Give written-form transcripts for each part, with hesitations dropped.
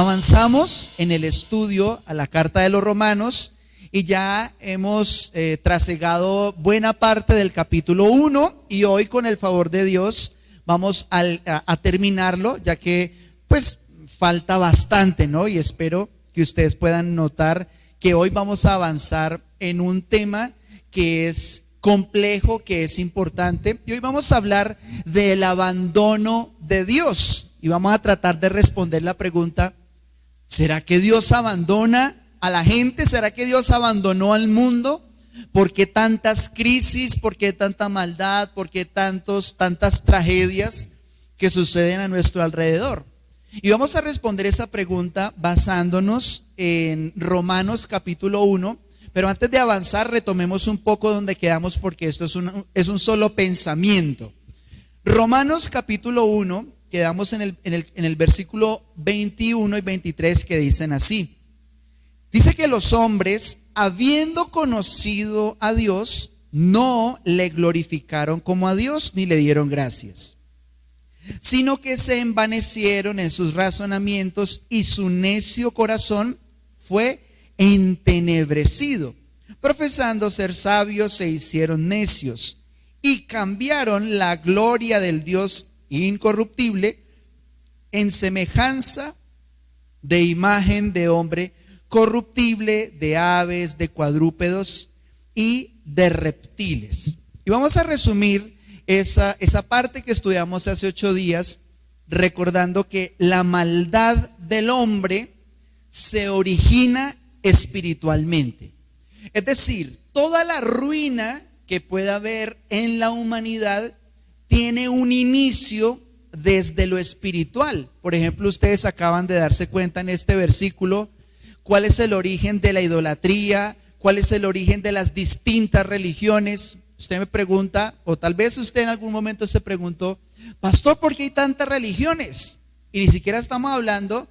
Avanzamos en el estudio a la carta de los Romanos y ya hemos trasegado buena parte del capítulo 1 y hoy con el favor de Dios vamos a terminarlo, ya que pues falta bastante, ¿no? Y espero que ustedes puedan notar que hoy vamos a avanzar en un tema que es complejo, que es importante, y hoy vamos a hablar del abandono de Dios y vamos a tratar de responder la pregunta: ¿será que Dios abandona a la gente? ¿Será que Dios abandonó al mundo? ¿Por qué tantas crisis? ¿Por qué tanta maldad? ¿Por qué tantas tragedias que suceden a nuestro alrededor? Y vamos a responder esa pregunta basándonos en Romanos capítulo 1. Pero antes de avanzar, retomemos un poco donde quedamos, porque esto es un solo pensamiento. Romanos capítulo 1, quedamos en el versículo 21 y 23, que dicen así. Dice que los hombres, habiendo conocido a Dios, no le glorificaron como a Dios ni le dieron gracias, sino que se envanecieron en sus razonamientos y su necio corazón fue entenebrecido. Profesando ser sabios, se hicieron necios y cambiaron la gloria del Dios incorruptible en semejanza de imagen de hombre corruptible, de aves, de cuadrúpedos y de reptiles. Y vamos a resumir esa parte que estudiamos hace 8 días, recordando que la maldad del hombre se origina espiritualmente. Es decir, toda la ruina que pueda haber en la humanidad tiene un inicio desde lo espiritual. Por ejemplo, ustedes acaban de darse cuenta en este versículo cuál es el origen de la idolatría, cuál es el origen de las distintas religiones. Usted me pregunta, o tal vez usted en algún momento se preguntó: pastor, ¿por qué hay tantas religiones? Y ni siquiera estamos hablando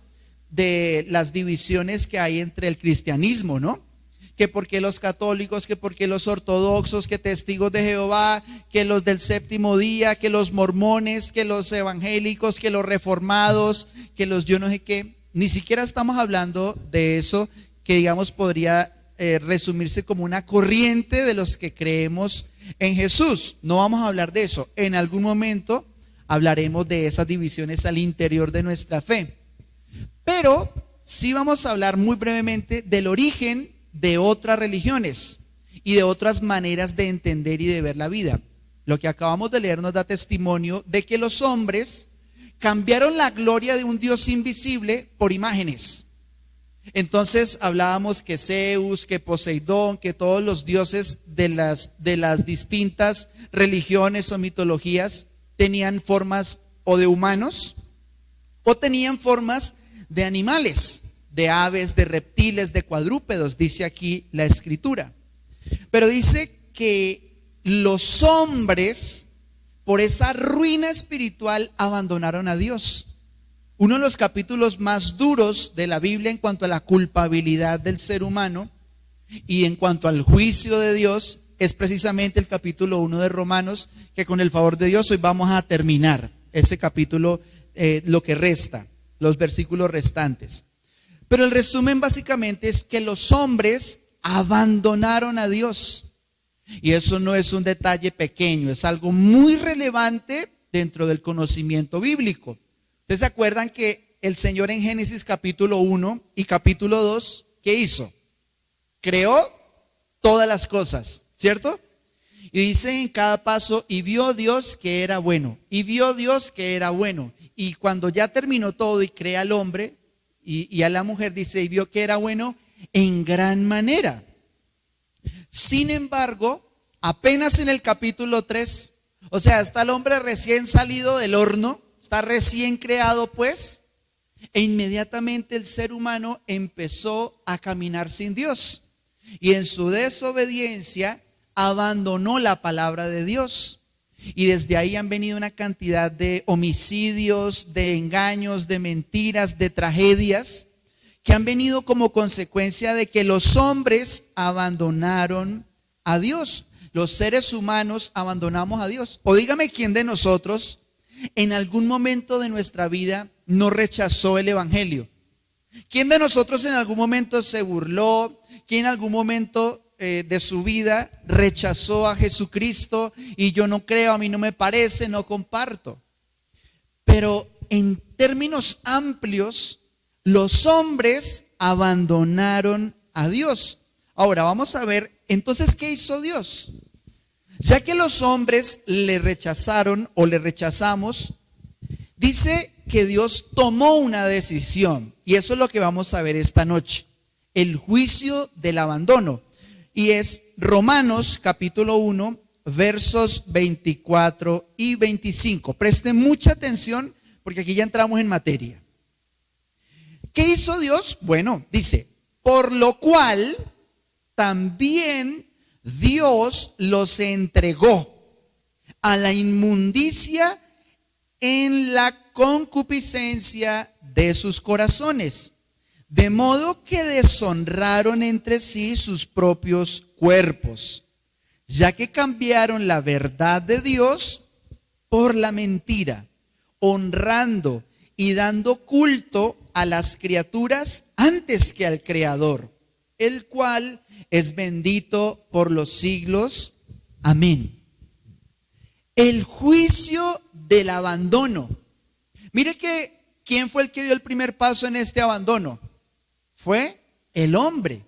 de las divisiones que hay entre el cristianismo, ¿no? Que por qué los católicos, que por qué los ortodoxos, que testigos de Jehová, que los del séptimo día, que los mormones, que los evangélicos, que los reformados, que los yo no sé qué. Ni siquiera estamos hablando de eso, que digamos podría resumirse como una corriente de los que creemos en Jesús. No vamos a hablar de eso. En algún momento hablaremos de esas divisiones al interior de nuestra fe. Pero sí vamos a hablar muy brevemente del origen de otras religiones y de otras maneras de entender y de ver la vida. Lo que acabamos de leer nos da testimonio de que los hombres cambiaron la gloria de un Dios invisible por imágenes. Entonces hablábamos que Zeus, que Poseidón, que todos los dioses de las distintas religiones o mitologías tenían formas o de humanos o tenían formas de animales, de aves, de reptiles, de cuadrúpedos, dice aquí la escritura. Pero dice que los hombres, por esa ruina espiritual, abandonaron a Dios. Uno de los capítulos más duros de la Biblia en cuanto a la culpabilidad del ser humano y en cuanto al juicio de Dios es precisamente el capítulo 1 de Romanos, que con el favor de Dios hoy vamos a terminar ese capítulo, lo que resta, los versículos restantes. Pero el resumen básicamente es que los hombres abandonaron a Dios. Y eso no es un detalle pequeño, es algo muy relevante dentro del conocimiento bíblico. ¿Ustedes se acuerdan que el Señor en Génesis capítulo 1 y capítulo 2, ¿qué hizo? Creó todas las cosas, ¿cierto? Y dice en cada paso: y vio Dios que era bueno, y vio Dios que era bueno. Y cuando ya terminó todo y crea al hombre y a la mujer, dice: y vio que era bueno en gran manera. Sin embargo, apenas en el capítulo 3, o sea, está el hombre recién salido del horno, está recién creado pues, e inmediatamente el ser humano empezó a caminar sin Dios. Y en su desobediencia abandonó la palabra de Dios. Y desde ahí han venido una cantidad de homicidios, de engaños, de mentiras, de tragedias que han venido como consecuencia de que los hombres abandonaron a Dios. Los seres humanos abandonamos a Dios. O dígame quién de nosotros en algún momento de nuestra vida no rechazó el evangelio. ¿Quién de nosotros en algún momento se burló? ¿Quién en algún momento de su vida rechazó a Jesucristo y yo no creo, a mí no me parece, no comparto? Pero en términos amplios, los hombres abandonaron a Dios. Ahora vamos a ver, entonces, ¿qué hizo Dios? Ya que los hombres le rechazaron o le rechazamos, dice que Dios tomó una decisión. Y eso es lo que vamos a ver esta noche. El juicio del abandono. Y es Romanos capítulo 1, versos 24 y 25. Presten mucha atención porque aquí ya entramos en materia. ¿Qué hizo Dios? Bueno, dice, por lo cual también Dios los entregó a la inmundicia en la concupiscencia de sus corazones, de modo que deshonraron entre sí sus propios cuerpos, ya que cambiaron la verdad de Dios por la mentira, honrando y dando culto a las criaturas antes que al Creador, el cual es bendito por los siglos. Amén. El juicio del abandono. Mire que, ¿quién fue el que dio el primer paso en este abandono? Fue el hombre.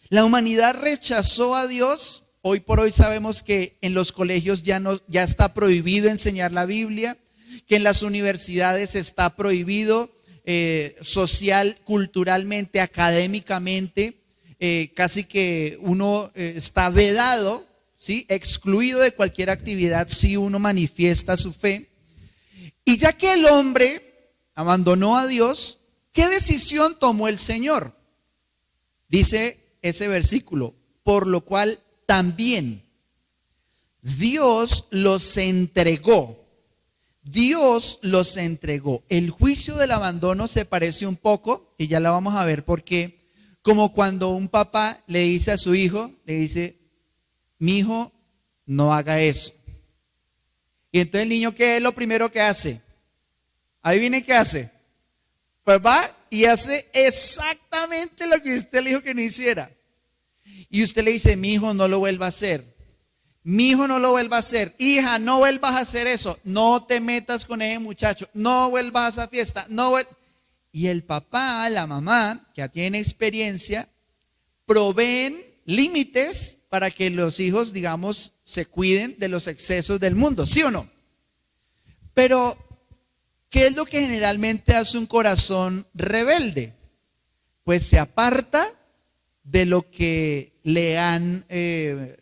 La humanidad rechazó a Dios. Hoy por hoy sabemos que en los colegios ya está prohibido enseñar la Biblia, que en las universidades está prohibido social, culturalmente, académicamente, casi que uno está vedado, ¿sí? Excluido de cualquier actividad si uno manifiesta su fe. Y ya que el hombre abandonó a Dios, ¿qué decisión tomó el Señor? Dice ese versículo, por lo cual también Dios los entregó. Dios los entregó. El juicio del abandono se parece un poco, y ya la vamos a ver por qué, como cuando un papá le dice a su hijo, le dice, mi hijo, no haga eso. Y entonces el niño, ¿qué es lo primero que hace? Adivinen qué hace. Pues va y hace exactamente lo que usted le dijo que no hiciera. Y usted le dice, mi hijo, no lo vuelva a hacer. Mi hijo, no lo vuelva a hacer. Hija, no vuelvas a hacer eso. No te metas con ese muchacho. No vuelvas a esa fiesta. Y el papá, la mamá, que ya tiene experiencia, proveen límites para que los hijos, digamos, se cuiden de los excesos del mundo, ¿sí o no? Pero, ¿qué es lo que generalmente hace un corazón rebelde? Pues se aparta de lo que le han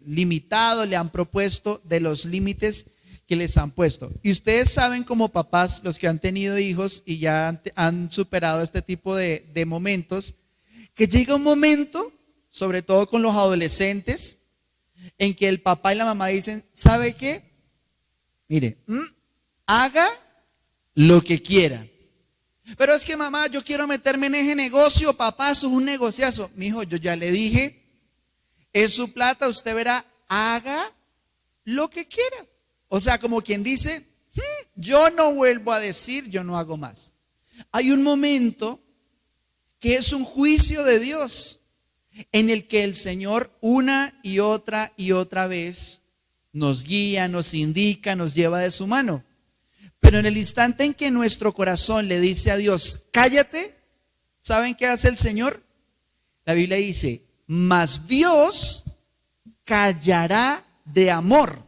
limitado, le han propuesto, de los límites que les han puesto. Y ustedes saben, como papás, los que han tenido hijos y ya han superado este tipo de momentos, que llega un momento, sobre todo con los adolescentes, en que el papá y la mamá dicen, ¿sabe qué? Mire, haga lo que quiera. Pero es que mamá, yo quiero meterme en ese negocio, papá, eso es un negociazo. Mijo, yo ya le dije, es su plata, usted verá, haga lo que quiera. O sea, como quien dice, yo no vuelvo a decir, yo no hago más. Hay un momento que es un juicio de Dios, en el que el Señor una y otra vez nos guía, nos indica, nos lleva de su mano. Pero en el instante en que nuestro corazón le dice a Dios, cállate, ¿saben qué hace el Señor? La Biblia dice, mas Dios callará de amor.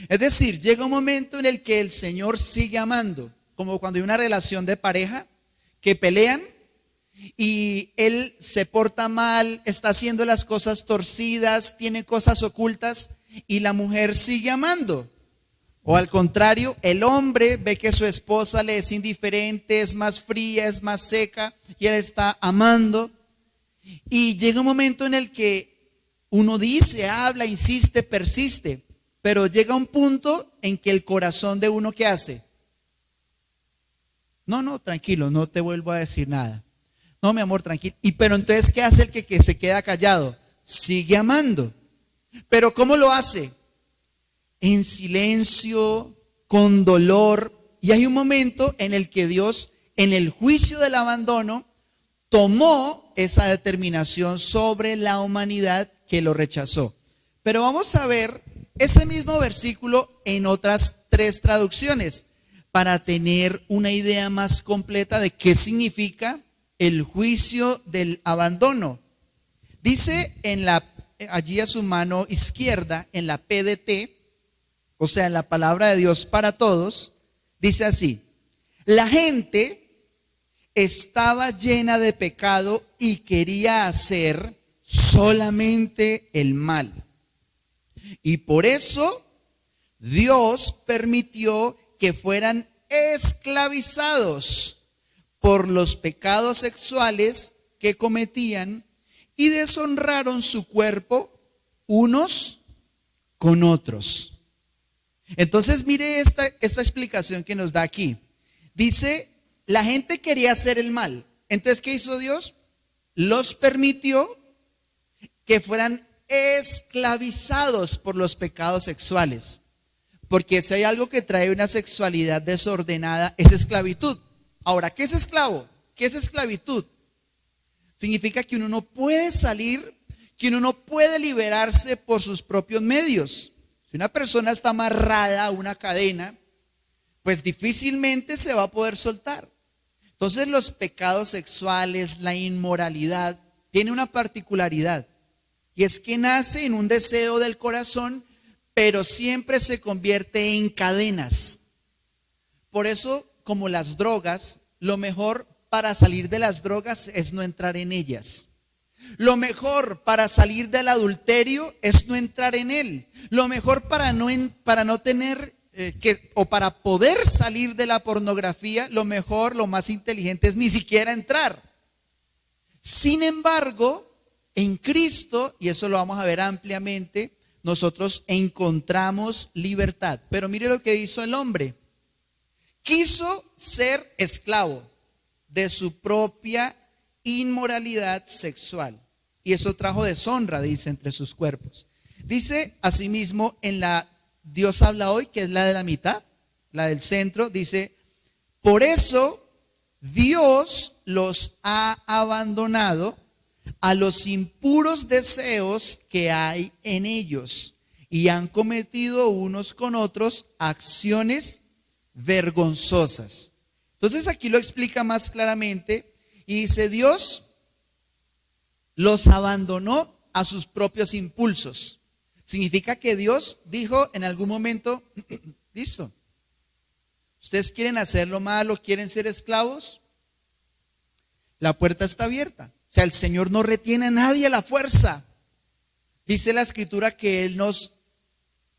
Es decir, llega un momento en el que el Señor sigue amando, como cuando hay una relación de pareja que pelean y él se porta mal, está haciendo las cosas torcidas, tiene cosas ocultas y la mujer sigue amando. O al contrario, el hombre ve que su esposa le es indiferente, es más fría, es más seca y él está amando. Y llega un momento en el que uno dice, habla, insiste, persiste, pero llega un punto en que el corazón de uno, ¿qué hace? No, tranquilo, no te vuelvo a decir nada. No, mi amor, tranquilo. Pero entonces, ¿qué hace el que se queda callado? Sigue amando. Pero ¿cómo lo hace? En silencio, con dolor. Y hay un momento en el que Dios en el juicio del abandono, tomó esa determinación sobre la humanidad que lo rechazó. Pero vamos a ver ese mismo versículo en otras 3 traducciones para tener una idea más completa de qué significa el juicio del abandono. Dice allí a su mano izquierda, en la PDT, o sea, en la palabra de Dios para todos, dice así: la gente estaba llena de pecado y quería hacer solamente el mal. Y por eso Dios permitió que fueran esclavizados por los pecados sexuales que cometían y deshonraron su cuerpo unos con otros. Entonces mire esta explicación que nos da aquí. Dice, la gente quería hacer el mal. Entonces, ¿qué hizo Dios? Los permitió que fueran esclavizados por los pecados sexuales. Porque si hay algo que trae una sexualidad desordenada, es esclavitud. Ahora, ¿qué es esclavo? ¿Qué es esclavitud? Significa que uno no puede salir, que uno no puede liberarse por sus propios medios. Si una persona está amarrada a una cadena, pues difícilmente se va a poder soltar. Entonces los pecados sexuales, la inmoralidad, tiene una particularidad. Y es que nace en un deseo del corazón, pero siempre se convierte en cadenas. Por eso, como las drogas, lo mejor para salir de las drogas es no entrar en ellas. Lo mejor para salir del adulterio es no entrar en él. Lo mejor para no tener para poder salir de la pornografía, lo mejor, lo más inteligente es ni siquiera entrar. Sin embargo, en Cristo, y eso lo vamos a ver ampliamente, nosotros encontramos libertad. Pero mire lo que hizo el hombre. Quiso ser esclavo de su propia inmoralidad sexual. Y eso trajo deshonra, dice, entre sus cuerpos. Dice asimismo en la Dios habla hoy, que es la de la mitad, la del centro, dice, por eso Dios los ha abandonado a los impuros deseos que hay en ellos y han cometido unos con otros acciones vergonzosas. Entonces aquí lo explica más claramente y dice, Dios los abandonó a sus propios impulsos. Significa que Dios dijo en algún momento, listo, ustedes quieren hacer lo malo, quieren ser esclavos, la puerta está abierta. O sea, el Señor no retiene a nadie a la fuerza. Dice la Escritura que Él nos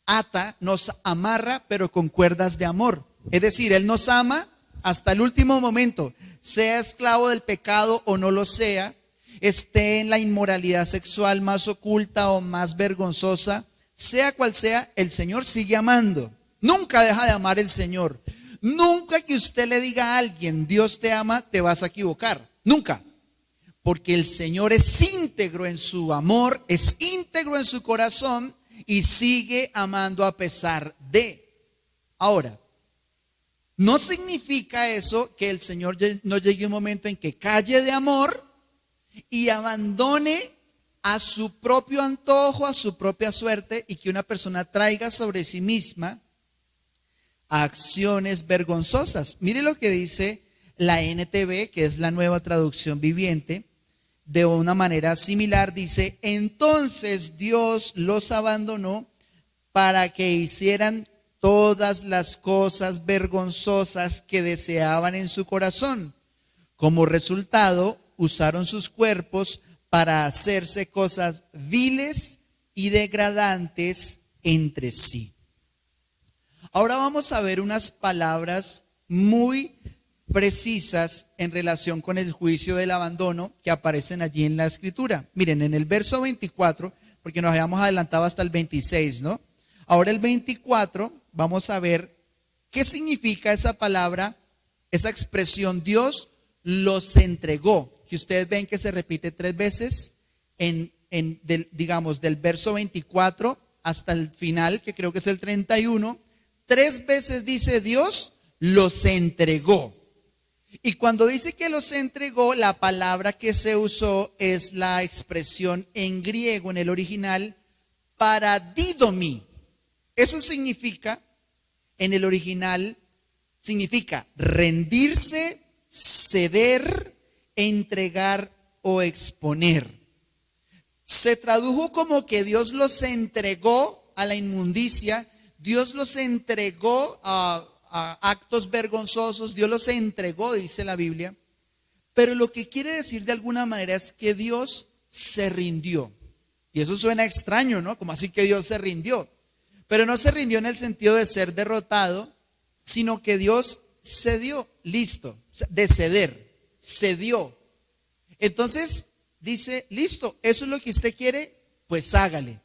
ata, nos amarra, pero con cuerdas de amor. Es decir, Él nos ama hasta el último momento, sea esclavo del pecado o no lo sea, esté en la inmoralidad sexual más oculta o más vergonzosa, sea cual sea, el Señor sigue amando. Nunca deja de amar el Señor. Nunca que usted le diga a alguien, Dios te ama, te vas a equivocar. Nunca. Porque el Señor es íntegro en su amor, es íntegro en su corazón y sigue amando a pesar de. Ahora, no significa eso que el Señor no llegue un momento en que calle de amor y abandone a su propio antojo, a su propia suerte, y que una persona traiga sobre sí misma acciones vergonzosas. Mire lo que dice la NTV, que es la Nueva Traducción Viviente, de una manera similar. Dice, entonces Dios los abandonó para que hicieran todas las cosas vergonzosas que deseaban en su corazón. Como resultado, usaron sus cuerpos para hacerse cosas viles y degradantes entre sí. Ahora vamos a ver unas palabras muy precisas en relación con el juicio del abandono que aparecen allí en la Escritura. Miren, en el verso 24, porque nos habíamos adelantado hasta el 26, ¿no? Ahora el 24, vamos a ver qué significa esa palabra, esa expresión, Dios los entregó, que ustedes ven que se repite 3 veces del verso 24 hasta el final, que creo que es el 31, 3 veces dice Dios los entregó. Y cuando dice que los entregó, la palabra que se usó es la expresión en griego, en el original, paradidomi. Eso significa, en el original, significa rendirse, ceder, entregar o exponer. Se tradujo como que Dios los entregó a la inmundicia, Dios los entregó a actos vergonzosos, Dios los entregó, dice la Biblia. Pero lo que quiere decir de alguna manera es que Dios se rindió. Y eso suena extraño, ¿no? Como así que Dios se rindió. Pero no se rindió en el sentido de ser derrotado, sino que Dios cedió, listo, de ceder, cedió. Entonces dice, listo, eso es lo que usted quiere, pues hágale,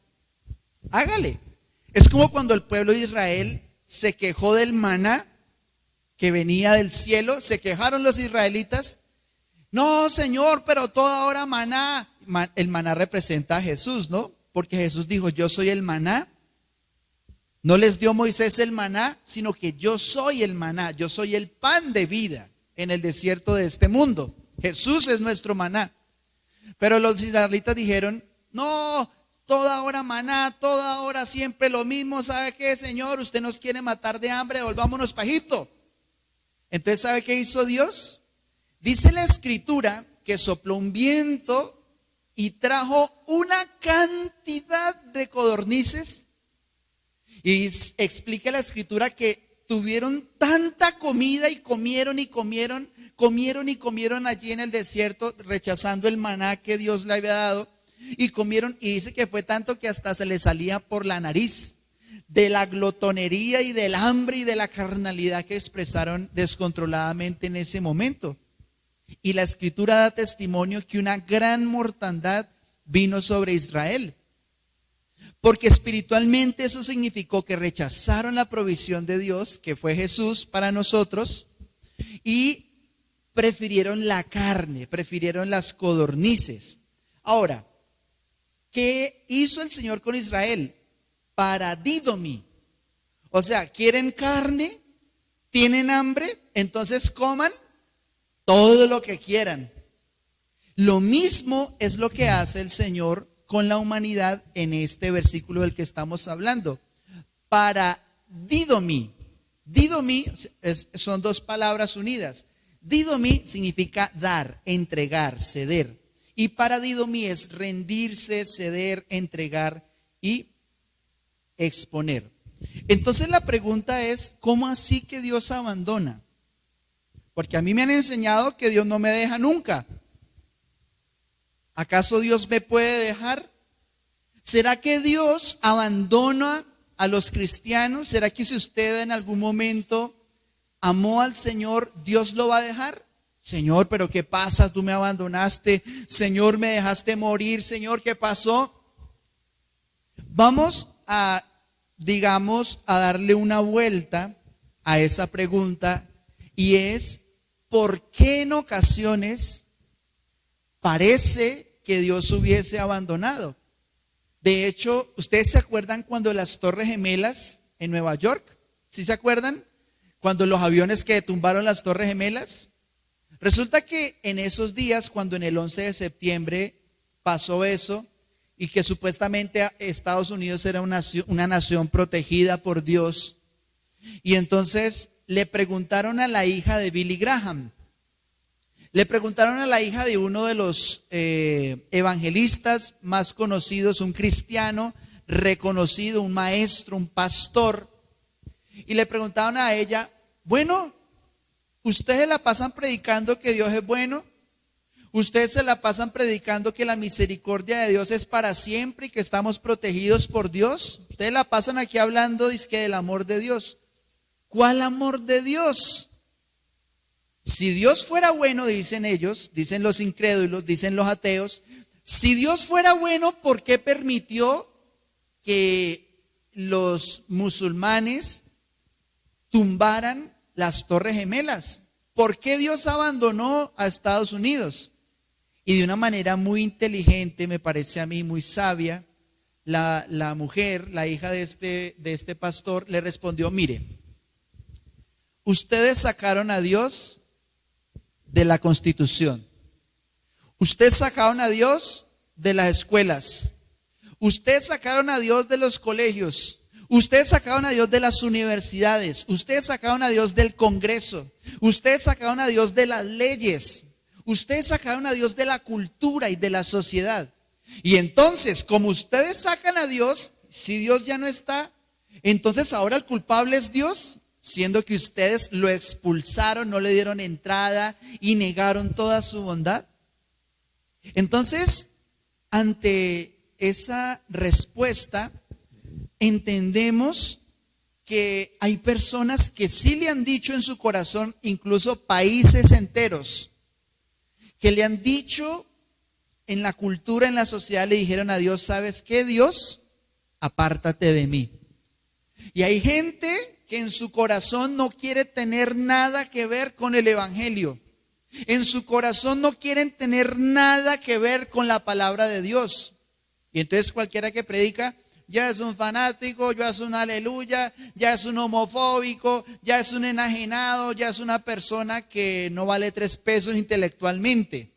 hágale. Es como cuando el pueblo de Israel se quejó del maná que venía del cielo, se quejaron los israelitas. No, Señor, pero toda hora maná. El maná representa a Jesús, ¿no? Porque Jesús dijo, yo soy el maná. No les dio Moisés el maná, sino que yo soy el maná, yo soy el pan de vida en el desierto de este mundo. Jesús es nuestro maná. Pero los israelitas dijeron, no, toda hora maná, toda hora siempre lo mismo. ¿Sabe qué, Señor? Usted nos quiere matar de hambre, volvámonos para Egipto. Entonces, ¿sabe qué hizo Dios? Dice la escritura que sopló un viento y trajo una cantidad de codornices. Y explica la escritura que tuvieron tanta comida y comieron allí en el desierto, rechazando el maná que Dios le había dado. Y comieron, y dice que fue tanto que hasta se le salía por la nariz de la glotonería y del hambre y de la carnalidad que expresaron descontroladamente en ese momento. Y la escritura da testimonio que una gran mortandad vino sobre Israel. Porque espiritualmente eso significó que rechazaron la provisión de Dios, que fue Jesús para nosotros, y prefirieron la carne, prefirieron las codornices. Ahora, ¿qué hizo el Señor con Israel? Paradidomi. O sea, ¿quieren carne? ¿Tienen hambre? Entonces coman todo lo que quieran. Lo mismo es lo que hace el Señor con la humanidad en este versículo del que estamos hablando. Paradidomi. Didomi son dos palabras unidas. Didomi significa dar, entregar, ceder. Y paradidomi es rendirse, ceder, entregar y exponer. Entonces la pregunta es, ¿cómo así que Dios abandona? Porque a mí me han enseñado que Dios no me deja nunca. ¿Acaso Dios me puede dejar? ¿Será que Dios abandona a los cristianos? ¿Será que si usted en algún momento amó al Señor, Dios lo va a dejar? Señor, pero ¿qué pasa? Tú me abandonaste. Señor, me dejaste morir. Señor, ¿qué pasó? Vamos a, digamos, a darle una vuelta a esa pregunta, y es, ¿por qué en ocasiones parece que Dios hubiese abandonado? De hecho, ¿ustedes se acuerdan cuando las Torres Gemelas en Nueva York? ¿Sí se acuerdan? Cuando los aviones que tumbaron las Torres Gemelas. Resulta que en esos días, cuando en el 11 de septiembre pasó eso, y que supuestamente Estados Unidos era una nación protegida por Dios, y entonces le preguntaron a la hija de Billy Graham, le preguntaron a la hija de uno de los evangelistas más conocidos, un cristiano reconocido, un maestro, un pastor, y le preguntaron a ella, bueno, ¿ustedes la pasan predicando que Dios es bueno? ¿Ustedes se la pasan predicando que la misericordia de Dios es para siempre y que estamos protegidos por Dios? ¿Ustedes la pasan aquí hablando dizque del amor de Dios? ¿Cuál amor de Dios? Si Dios fuera bueno, dicen ellos, dicen los incrédulos, dicen los ateos, si Dios fuera bueno, ¿por qué permitió que los musulmanes tumbaran las Torres Gemelas? ¿Por qué Dios abandonó a Estados Unidos? Y de una manera muy inteligente, me parece a mí, muy sabia, la mujer, la hija de este pastor, le respondió, mire, ustedes sacaron a Dios de la Constitución. Ustedes sacaron a Dios de las escuelas. Ustedes sacaron a Dios de los colegios. Ustedes sacaron a Dios de las universidades. Ustedes sacaron a Dios del Congreso. Ustedes sacaron a Dios de las leyes. Ustedes sacaron a Dios de la cultura y de la sociedad. Y entonces, como ustedes sacan a Dios, si Dios ya no está, entonces ahora el culpable es Dios, siendo que ustedes lo expulsaron, no le dieron entrada y negaron toda su bondad. Entonces, ante esa respuesta, entendemos que hay personas que sí le han dicho en su corazón, incluso países enteros, que le han dicho en la cultura, en la sociedad, le dijeron a Dios: ¿sabes qué, Dios? Apártate de mí. Y hay gente que en su corazón no quiere tener nada que ver con el evangelio. En su corazón no quieren tener nada que ver con la palabra de Dios. Y entonces cualquiera que predica ya es un fanático, ya es un aleluya, ya es un homofóbico, ya es un enajenado, ya es una persona que no vale 3 pesos intelectualmente.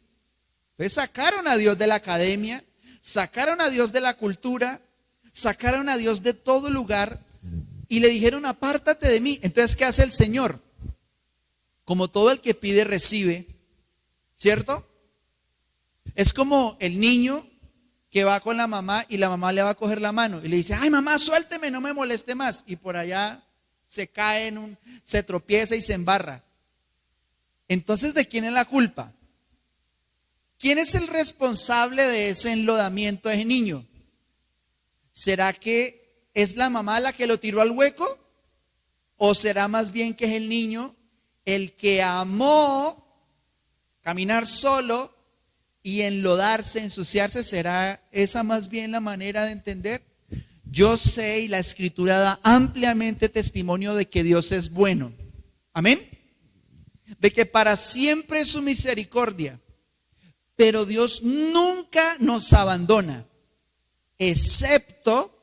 Entonces sacaron a Dios de la academia, sacaron a Dios de la cultura, sacaron a Dios de todo lugar y le dijeron: apártate de mí. Entonces, ¿qué hace el Señor? Como todo el que pide, recibe, ¿cierto? Es como el niño que va con la mamá y la mamá le va a coger la mano y le dice: ay, mamá, suélteme, no me moleste más. Y por allá se cae, se tropieza y se embarra. Entonces, ¿de quién es la culpa? ¿Quién es el responsable de ese enlodamiento de ese niño? ¿Será que es la mamá la que lo tiró al hueco? ¿O será más bien que es el niño el que amó caminar solo y enlodarse, ensuciarse? ¿Será esa más bien la manera de entender? Yo sé, y la Escritura da ampliamente testimonio de que Dios es bueno. Amén. De que para siempre es su misericordia. Pero Dios nunca nos abandona, excepto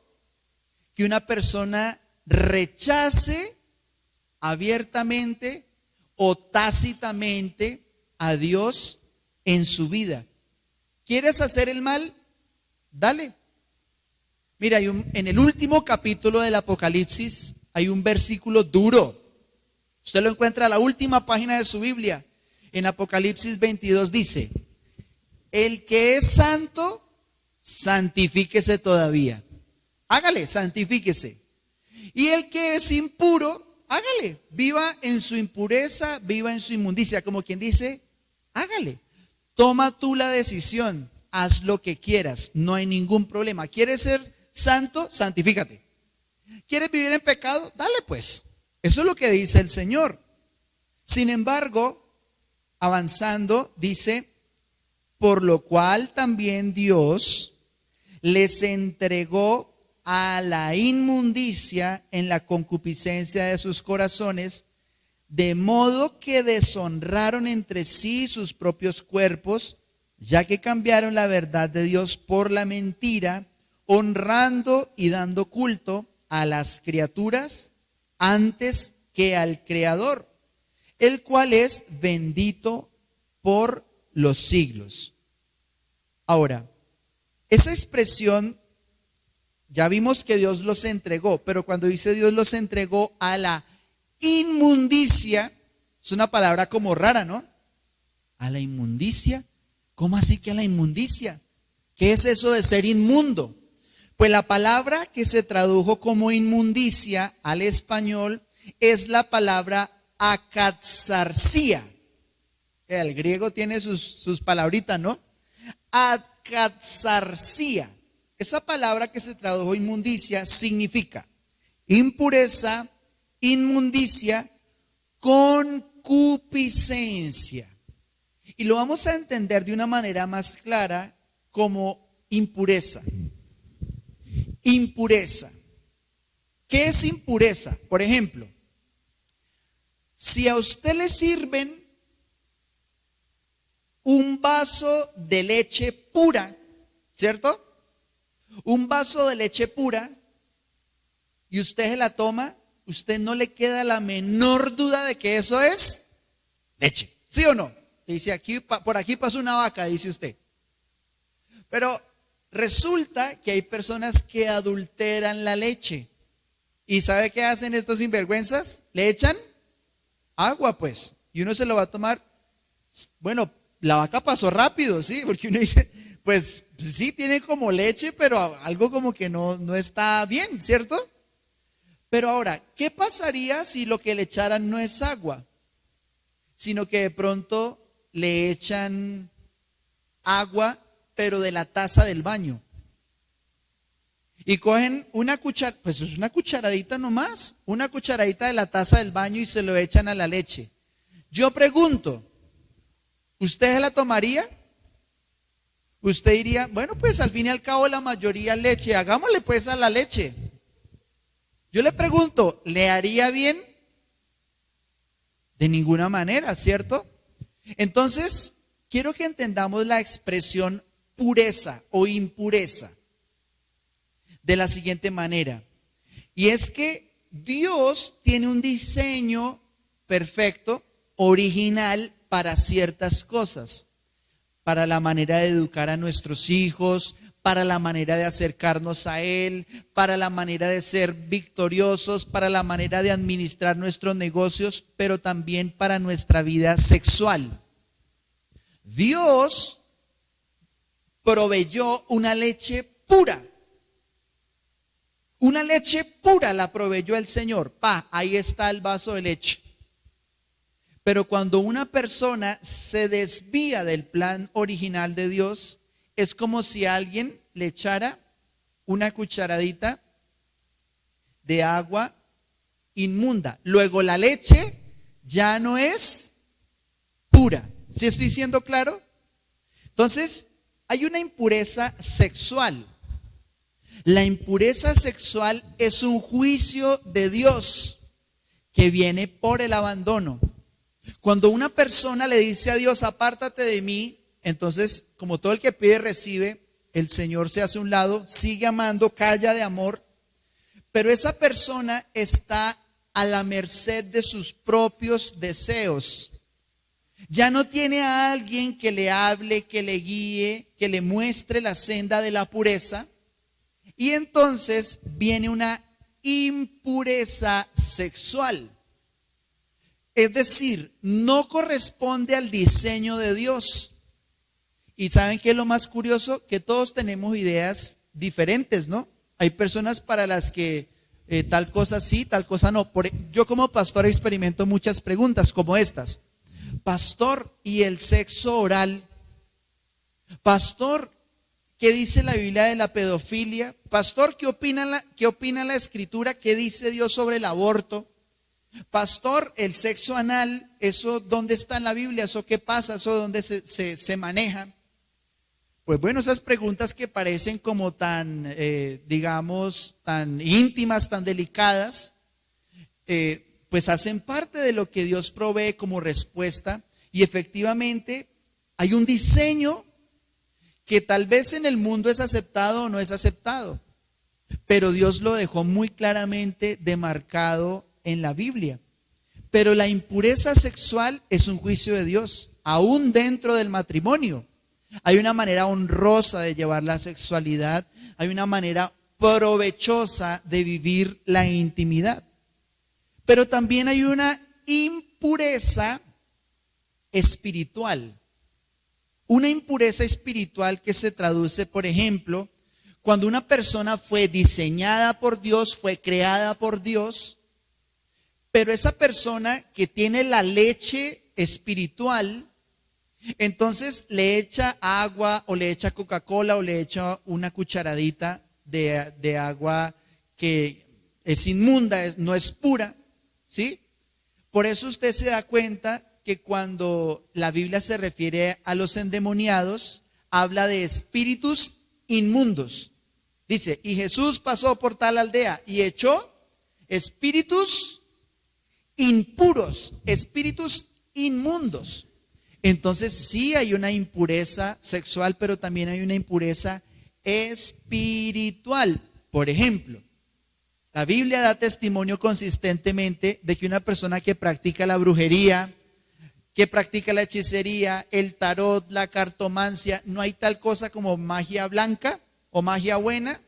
que una persona rechace abiertamente o tácitamente a Dios en su vida. ¿Quieres hacer el mal? Dale. Mira, en el último capítulo del Apocalipsis hay un versículo duro. Usted lo encuentra en la última página de su Biblia. En Apocalipsis 22 dice: el que es santo, santifíquese todavía. Hágale, santifíquese. Y el que es impuro, hágale, viva en su impureza, viva en su inmundicia. Como quien dice, hágale. Toma tú la decisión, haz lo que quieras, no hay ningún problema. ¿Quieres ser santo? Santifícate. ¿Quieres vivir en pecado? Dale pues. Eso es lo que dice el Señor. Sin embargo, avanzando, dice: por lo cual también Dios les entregó a la inmundicia en la concupiscencia de sus corazones, de modo que deshonraron entre sí sus propios cuerpos, ya que cambiaron la verdad de Dios por la mentira, honrando y dando culto a las criaturas antes que al Creador, el cual es bendito por los siglos. Ahora, esa expresión, ya vimos que Dios los entregó, pero cuando dice Dios los entregó a la inmundicia, es una palabra como rara, ¿no? A la inmundicia. ¿Cómo así que a la inmundicia? ¿Qué es eso de ser inmundo? Pues la palabra que se tradujo como inmundicia al español es la palabra akatsarsia. El griego tiene sus palabritas, ¿no? Akatsarsia. Esa palabra que se tradujo inmundicia significa impureza, inmundicia, concupiscencia. Y lo vamos a entender de una manera más clara como impureza. Impureza. ¿Qué es impureza? Por ejemplo, si a usted le sirven un vaso de leche pura, ¿cierto? Un vaso de leche pura y usted se la toma, usted no le queda la menor duda de que eso es leche, ¿sí o no? Se dice aquí, por aquí pasó una vaca, dice usted. Pero resulta que hay personas que adulteran la leche. ¿Y sabe qué hacen estos sinvergüenzas? Le echan agua, pues. Y uno se lo va a tomar. Bueno, la vaca pasó rápido, sí, porque uno dice, pues sí, tiene como leche, pero algo como que no está bien, ¿cierto? Pero ahora, ¿qué pasaría si lo que le echaran no es agua, sino que de pronto le echan agua, pero de la taza del baño? Y cogen una cucharada, pues es una cucharadita nomás, una cucharadita de la taza del baño y se lo echan a la leche. Yo pregunto, ¿usted se la tomaría? Usted diría, bueno, pues al fin y al cabo la mayoría es leche, hagámosle pues a la leche. Yo le pregunto, ¿le haría bien? De ninguna manera, ¿cierto? Entonces, quiero que entendamos la expresión pureza o impureza de la siguiente manera. Y es que Dios tiene un diseño perfecto, original para ciertas cosas. Para la manera de educar a nuestros hijos, para la manera de acercarnos a Él, para la manera de ser victoriosos, para la manera de administrar nuestros negocios, pero también para nuestra vida sexual. Dios proveyó una leche pura. Una leche pura la proveyó el Señor. Ahí está el vaso de leche. Pero cuando una persona se desvía del plan original de Dios, es como si alguien le echara una cucharadita de agua inmunda. Luego la leche ya no es pura. ¿Sí estoy siendo claro? Entonces, hay una impureza sexual. La impureza sexual es un juicio de Dios que viene por el abandono. Cuando una persona le dice a Dios, apártate de mí, entonces, como todo el que pide recibe, el Señor se hace a un lado, sigue amando, calla de amor, pero esa persona está a la merced de sus propios deseos. Ya no tiene a alguien que le hable, que le guíe, que le muestre la senda de la pureza, y entonces viene una impureza sexual. Es decir, no corresponde al diseño de Dios. Y ¿saben qué es lo más curioso? Que todos tenemos ideas diferentes, ¿no? Hay personas para las que tal cosa sí, tal cosa no. Yo como pastor experimento muchas preguntas como estas. Pastor, ¿y el sexo oral? Pastor, ¿qué dice la Biblia de la pedofilia? Pastor, ¿qué opina la Escritura? ¿Qué dice Dios sobre el aborto? Pastor, el sexo anal, ¿eso dónde está en la Biblia? ¿Eso qué pasa? ¿Eso dónde se maneja? Pues bueno, esas preguntas que parecen como tan, digamos, tan íntimas, tan delicadas, pues hacen parte de lo que Dios provee como respuesta. Y efectivamente hay un diseño que tal vez en el mundo es aceptado o no es aceptado, pero Dios lo dejó muy claramente demarcado en la Biblia. Pero la impureza sexual es un juicio de Dios, aún dentro del matrimonio. Hay una manera honrosa de llevar la sexualidad, hay una manera provechosa de vivir la intimidad. Pero también hay una impureza espiritual. Una impureza espiritual que se traduce, por ejemplo, cuando una persona fue diseñada por Dios, fue creada por Dios, pero esa persona que tiene la leche espiritual, entonces le echa agua o le echa Coca-Cola o le echa una cucharadita de agua que es inmunda, no es pura, ¿sí? Por eso usted se da cuenta que cuando la Biblia se refiere a los endemoniados, habla de espíritus inmundos. Dice, y Jesús pasó por tal aldea y echó espíritus impuros, espíritus inmundos. Entonces sí hay una impureza sexual, pero también hay una impureza espiritual. Por ejemplo, la Biblia da testimonio consistentemente de que una persona que practica la brujería, que practica la hechicería, el tarot, la cartomancia. No hay tal cosa como magia blanca o magia buena.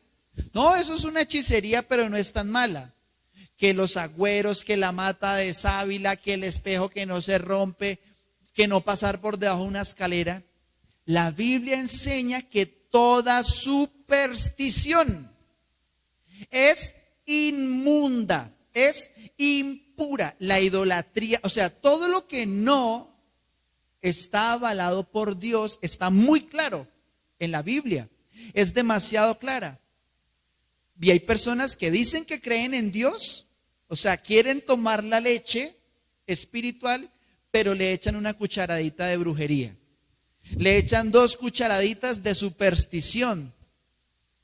No, eso es una hechicería, pero no es tan mala. Que los agüeros, que la mata de sábila, que el espejo que no se rompe, que no pasar por debajo de una escalera. La Biblia enseña que toda superstición es inmunda, es impura. La idolatría, o sea, todo lo que no está avalado por Dios está muy claro en la Biblia. Es demasiado clara. Y hay personas que dicen que creen en Dios, o sea, quieren tomar la leche espiritual, pero le echan una cucharadita de brujería. Le echan 2 cucharaditas de superstición.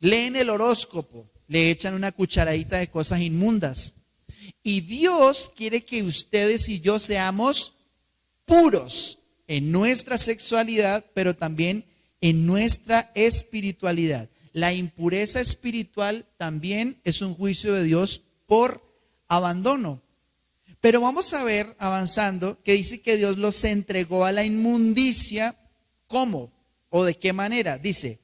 Leen el horóscopo, le echan una cucharadita de cosas inmundas. Y Dios quiere que ustedes y yo seamos puros en nuestra sexualidad, pero también en nuestra espiritualidad. La impureza espiritual también es un juicio de Dios por abandono. Pero vamos a ver, avanzando, que dice que Dios los entregó a la inmundicia. ¿Cómo? ¿O de qué manera? Dice,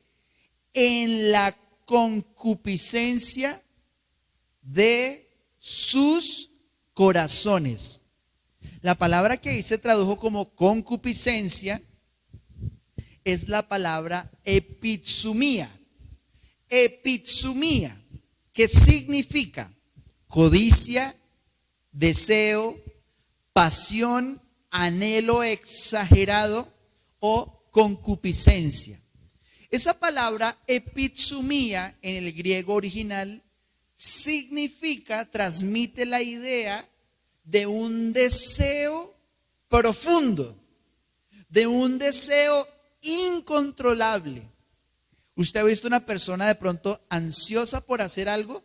en la concupiscencia de sus corazones. La palabra que ahí se tradujo como concupiscencia es la palabra epitsumía. Epitsumía, que significa codicia, deseo, pasión, anhelo exagerado o concupiscencia. Esa palabra epitsumía en el griego original significa, transmite la idea de un deseo profundo, de un deseo incontrolable. ¿Usted ha visto una persona de pronto ansiosa por hacer algo?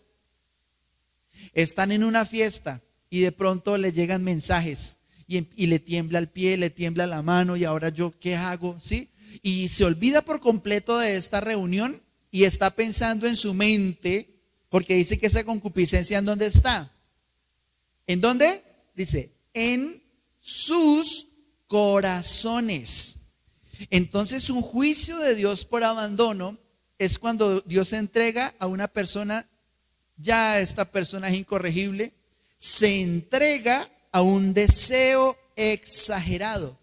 Están en una fiesta y de pronto le llegan mensajes y le tiembla el pie, le tiembla la mano y ahora yo, ¿qué hago? ¿Sí? Y se olvida por completo de esta reunión y está pensando en su mente, porque dice que esa concupiscencia, ¿en dónde está? ¿En dónde? Dice, en sus corazones. Entonces, un juicio de Dios por abandono es cuando Dios entrega a una persona, ya esta persona es incorregible, se entrega a un deseo exagerado,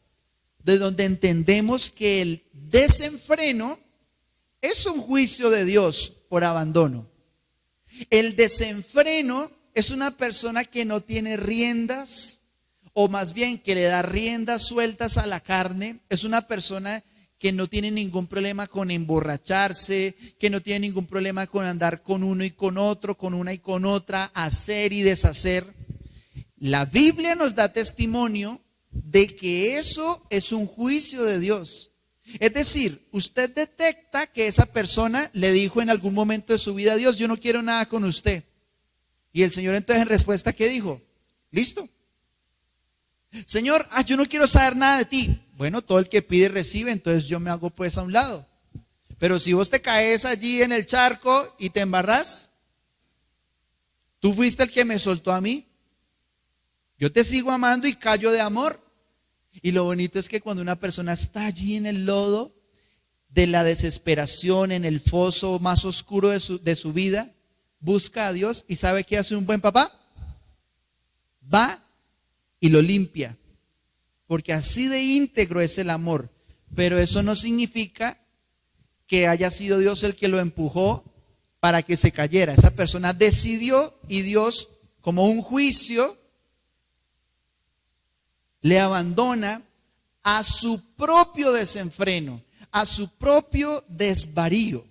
de donde entendemos que el desenfreno es un juicio de Dios por abandono. El desenfreno es una persona que no tiene riendas, o más bien que le da riendas sueltas a la carne. Es una persona que no tiene ningún problema con emborracharse, que no tiene ningún problema con andar con uno y con otro, con una y con otra, hacer y deshacer. La Biblia nos da testimonio de que eso es un juicio de Dios. Es decir, usted detecta que esa persona le dijo en algún momento de su vida a Dios, yo no quiero nada con usted. Y el Señor entonces en respuesta, ¿qué dijo? Listo. Señor, yo no quiero saber nada de ti. Bueno, todo el que pide recibe, entonces yo me hago pues a un lado. Pero si vos te caes allí en el charco y te embarrás, tú fuiste el que me soltó a mí. Yo te sigo amando y callo de amor. Y lo bonito es que cuando una persona está allí en el lodo de la desesperación, en el foso más oscuro de su vida, busca a Dios y ¿sabe qué hace un buen papá? Va y lo limpia, porque así de íntegro es el amor. Pero eso no significa que haya sido Dios el que lo empujó para que se cayera. Esa persona decidió y Dios, como un juicio, le abandona a su propio desenfreno, a su propio desvarío.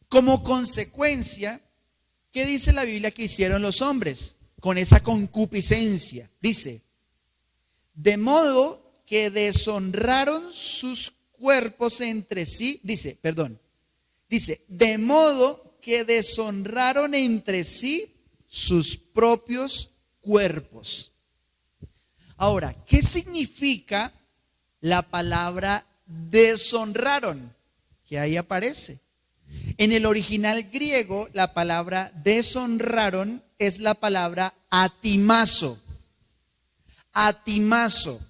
Como consecuencia, ¿qué dice la Biblia que hicieron los hombres con esa concupiscencia? Dice, de modo que deshonraron sus cuerpos entre sí, dice, de modo que deshonraron entre sí sus propios cuerpos. Ahora, ¿qué significa la palabra deshonraron? Que ahí aparece. En el original griego, la palabra deshonraron es la palabra atimazo. Atimazo.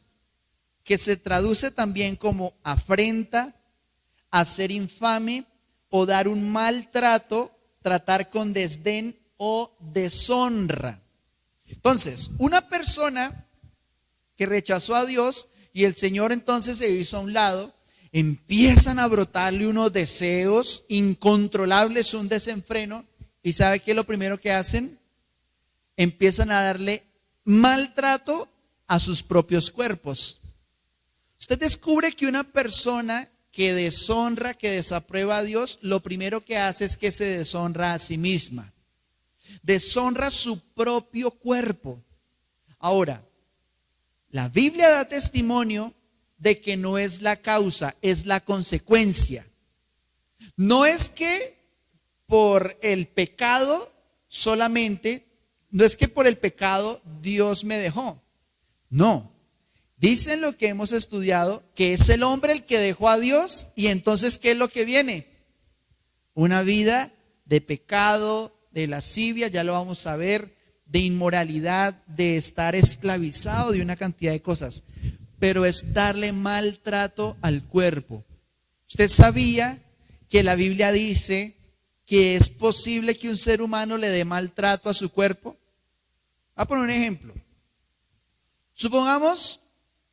que se traduce también como afrenta, hacer infame o dar un maltrato, tratar con desdén o deshonra. Entonces, una persona que rechazó a Dios y el Señor entonces se hizo a un lado, empiezan a brotarle unos deseos incontrolables, un desenfreno, y ¿sabe qué es lo primero que hacen? Empiezan a darle maltrato a sus propios cuerpos. Usted descubre que una persona que deshonra, que desaprueba a Dios, lo primero que hace es que se deshonra a sí misma. Deshonra su propio cuerpo. Ahora, la Biblia da testimonio de que no es la causa, es la consecuencia. No es que por el pecado solamente, no es que por el pecado Dios me dejó. No. Dicen lo que hemos estudiado, que es el hombre el que dejó a Dios, y entonces ¿qué es lo que viene? Una vida de pecado, de lascivia, ya lo vamos a ver, de inmoralidad, de estar esclavizado, de una cantidad de cosas. Pero es darle maltrato al cuerpo. ¿Usted sabía que la Biblia dice que es posible que un ser humano le dé maltrato a su cuerpo? Voy a poner un ejemplo. Supongamos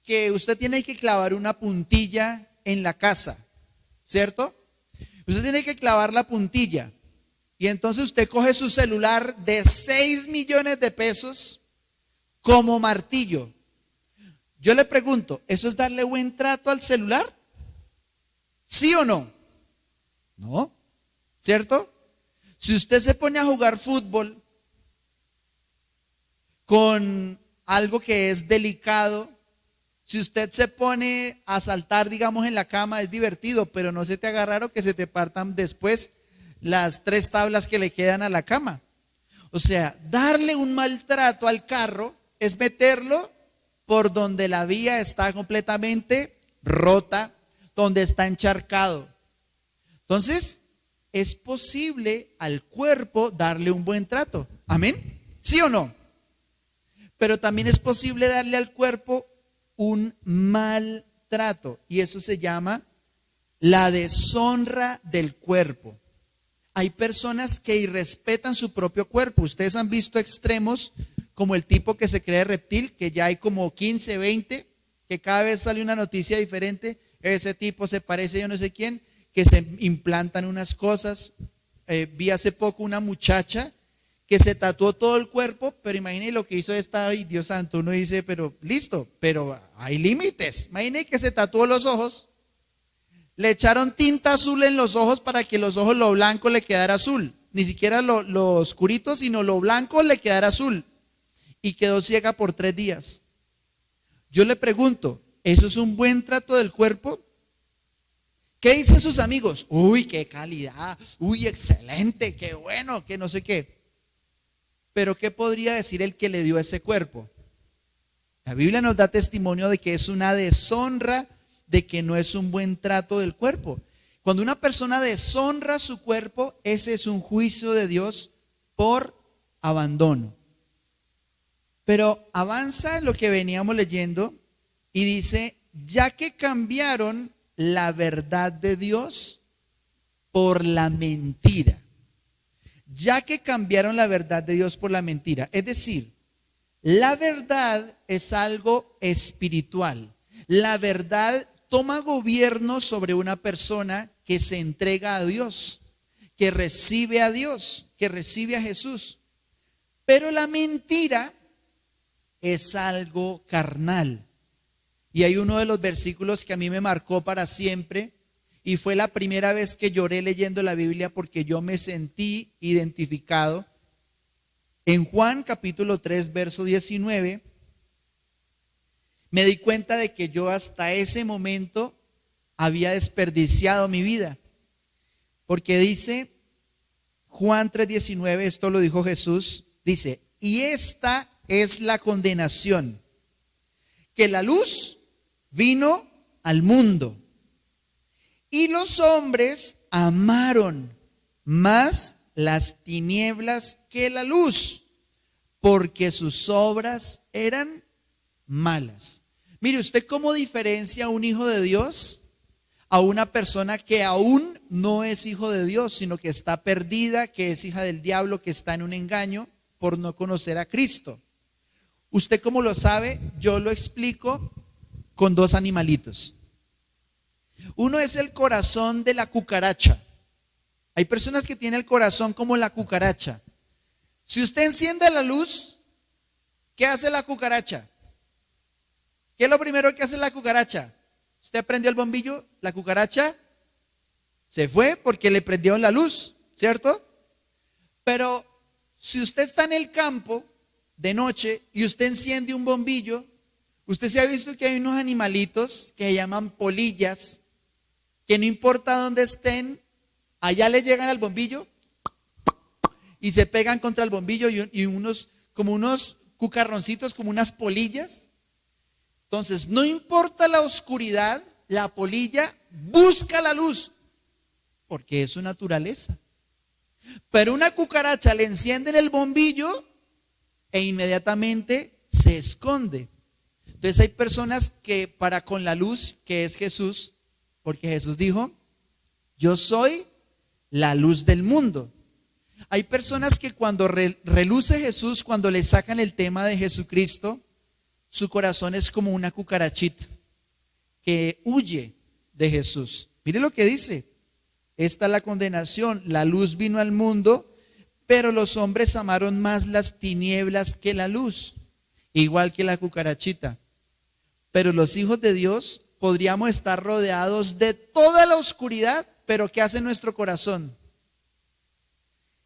que usted tiene que clavar una puntilla en la casa, ¿cierto? Usted tiene que clavar la puntilla y entonces usted coge su celular de 6 millones de pesos como martillo. Yo le pregunto, ¿eso es darle buen trato al celular? ¿Sí o no? No, ¿cierto? Si usted se pone a jugar fútbol con algo que es delicado, si usted se pone a saltar, digamos, en la cama, es divertido, pero no se te haga raro que se te partan después las 3 tablas que le quedan a la cama. O sea, darle un maltrato al carro es meterlo por donde la vía está completamente rota, donde está encharcado. Entonces, es posible al cuerpo darle un buen trato. ¿Amén? ¿Sí o no? Pero también es posible darle al cuerpo un maltrato, y eso se llama la deshonra del cuerpo. Hay personas que irrespetan su propio cuerpo. Ustedes han visto extremos como el tipo que se cree reptil, que ya hay como 15, 20, que cada vez sale una noticia diferente. Ese tipo se parece a yo no sé quién, que se implantan unas cosas. Vi hace poco una muchacha que se tatuó todo el cuerpo, pero imagine lo que hizo esta, ay Dios santo, uno dice, pero listo, pero hay límites. Imagine que se tatuó los ojos, le echaron tinta azul en los ojos para que los ojos, lo blanco le quedara azul, ni siquiera lo oscurito, sino lo blanco le quedara azul, y quedó ciega por 3 días. Yo le pregunto, ¿eso es un buen trato del cuerpo? ¿Qué dicen sus amigos? Uy, qué calidad, uy, excelente, qué bueno, que no sé qué. Pero ¿qué podría decir el que le dio ese cuerpo? La Biblia nos da testimonio de que es una deshonra, de que no es un buen trato del cuerpo. Cuando una persona deshonra su cuerpo, ese es un juicio de Dios por abandono. Pero avanza en lo que veníamos leyendo y dice, ya que cambiaron la verdad de Dios por la mentira. Ya que cambiaron la verdad de Dios por la mentira. Es decir, la verdad es algo espiritual. La verdad toma gobierno sobre una persona que se entrega a Dios, que recibe a Dios, que recibe a Jesús. Pero la mentira es algo carnal. Y hay uno de los versículos que a mí me marcó para siempre. Y fue la primera vez que lloré leyendo la Biblia porque yo me sentí identificado. En Juan capítulo 3, verso 19, me di cuenta de que yo hasta ese momento había desperdiciado mi vida. Porque dice, Juan 3:19, esto lo dijo Jesús, dice, y esta es la condenación, que la luz vino al mundo. Y los hombres amaron más las tinieblas que la luz, porque sus obras eran malas. Mire, ¿usted cómo diferencia a un hijo de Dios a una persona que aún no es hijo de Dios, sino que está perdida, que es hija del diablo, que está en un engaño por no conocer a Cristo? ¿Usted cómo lo sabe? Yo lo explico con dos animalitos. Uno es el corazón de la cucaracha. Hay personas que tienen el corazón como la cucaracha. Si usted enciende la luz, ¿qué hace la cucaracha? ¿Qué es lo primero que hace la cucaracha? Usted prendió el bombillo, la cucaracha se fue porque le prendieron la luz, ¿cierto? Pero si usted está en el campo de noche y usted enciende un bombillo, usted se ha visto que hay unos animalitos que se llaman polillas, que no importa dónde estén, allá le llegan al bombillo y se pegan contra el bombillo y unos, como unos cucarroncitos, como unas polillas. Entonces, no importa la oscuridad, la polilla busca la luz, porque es su naturaleza. Pero una cucaracha le encienden el bombillo e inmediatamente se esconde. Entonces hay personas que para con la luz, que es Jesús, porque Jesús dijo, yo soy la luz del mundo. Hay personas que cuando reluce Jesús, cuando le sacan el tema de Jesucristo, su corazón es como una cucarachita que huye de Jesús. Mire lo que dice. Esta es la condenación. La luz vino al mundo, pero los hombres amaron más las tinieblas que la luz, igual que la cucarachita. Pero los hijos de Dios podríamos estar rodeados de toda la oscuridad, pero ¿qué hace nuestro corazón?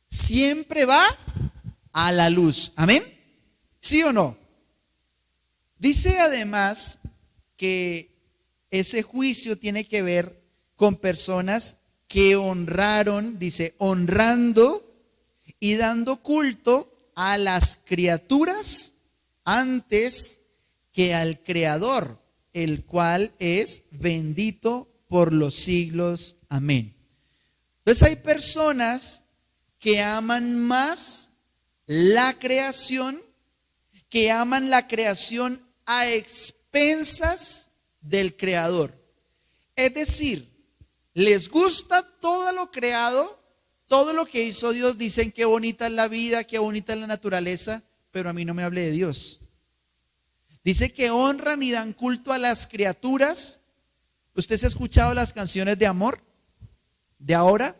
Siempre va a la luz. ¿Amén? ¿Sí o no? Dice además que ese juicio tiene que ver con personas que honraron, dice, honrando y dando culto a las criaturas antes que al Creador, el cual es bendito por los siglos. Amén. Entonces hay personas que aman más la creación, que aman la creación a expensas del Creador. Es decir, les gusta todo lo creado, todo lo que hizo Dios. Dicen qué bonita es la vida, qué bonita es la naturaleza, pero a mí no me hable de Dios. Dice que honran y dan culto a las criaturas. ¿Usted se ha escuchado las canciones de amor? De ahora,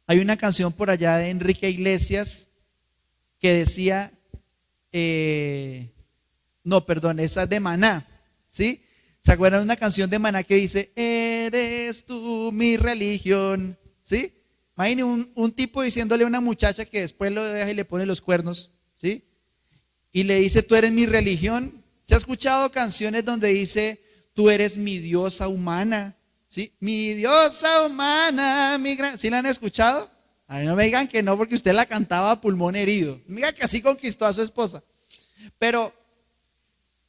hay una canción por allá de Enrique Iglesias que decía, esa es de Maná, ¿sí? ¿Se acuerdan de una canción de Maná que dice, eres tú mi religión? ¿Sí? Imagine un tipo diciéndole a una muchacha que después lo deja y le pone los cuernos, ¿sí? Y le dice, tú eres mi religión. ¿Se ha escuchado canciones donde dice, tú eres mi diosa humana? ¿Sí? Mi diosa humana, mi gran... ¿Sí la han escuchado? A mí no me digan que no, porque usted la cantaba a pulmón herido. Mira que así conquistó a su esposa. Pero